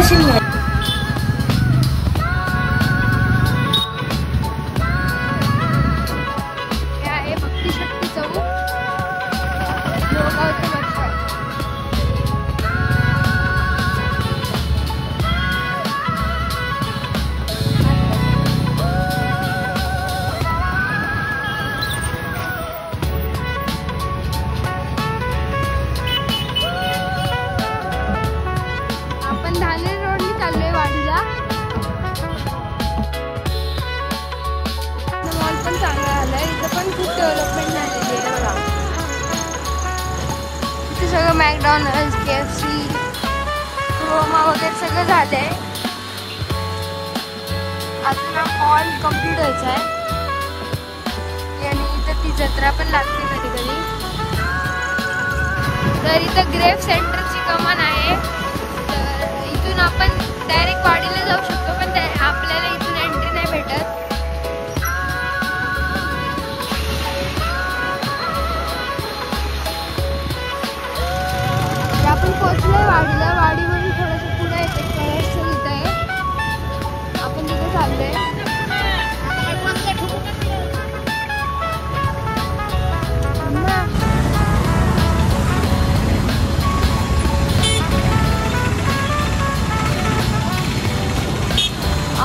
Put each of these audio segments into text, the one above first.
कशी मिळेल? सगळं मॅकडॉनल्ड्स, KFC, रोमा वगैरे सगळं झालंय. अजून मॉल कम्प्लीट व्हायचा आहे आणि इथं ती जत्रा पण लागते कधी कधी. तर इथं ग्रेव्ह सेंटरची कमान आहे. तर इथून आपण डायरेक्ट वाडीला जाऊ शकतो, पण आपल्याला इथून एंट्री नाही भेटत. आपण पोहोचलोय वाडीला. वाडीवरून थोडंसं पुढे येते, कळसचं इथं आहे. आपण तिथे चाललोय.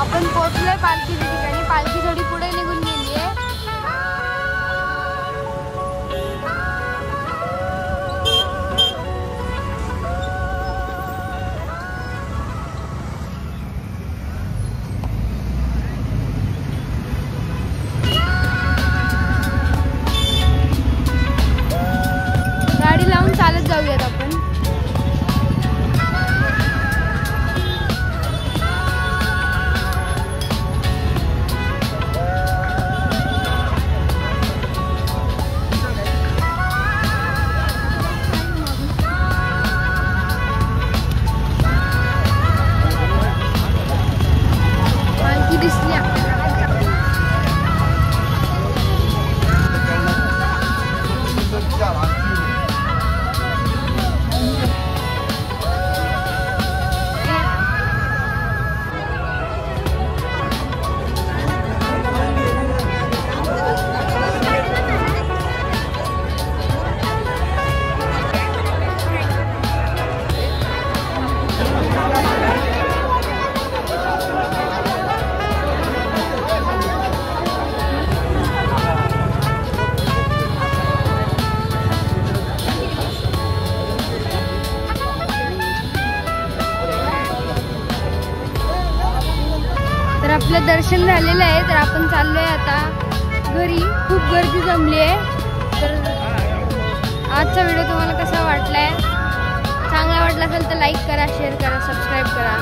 आपण पोहोचलोय पालखीच्या ठिकाणी. पालखी थोडी पुढे निघून गेली आहे. गाडी लावून चालत जाऊयात आपण. पालखी दिसली आपल्याला. तर आपलं दर्शन झालेलं आहे. तर आपण चाललोय आता घरी. खूप गर्दी जमली आहे. तर आजचा व्हिडिओ तुम्हाला कसा वाटलाय? चांगला वाटला असेल तर लाईक करा, शेअर करा, सबस्क्राईब करा.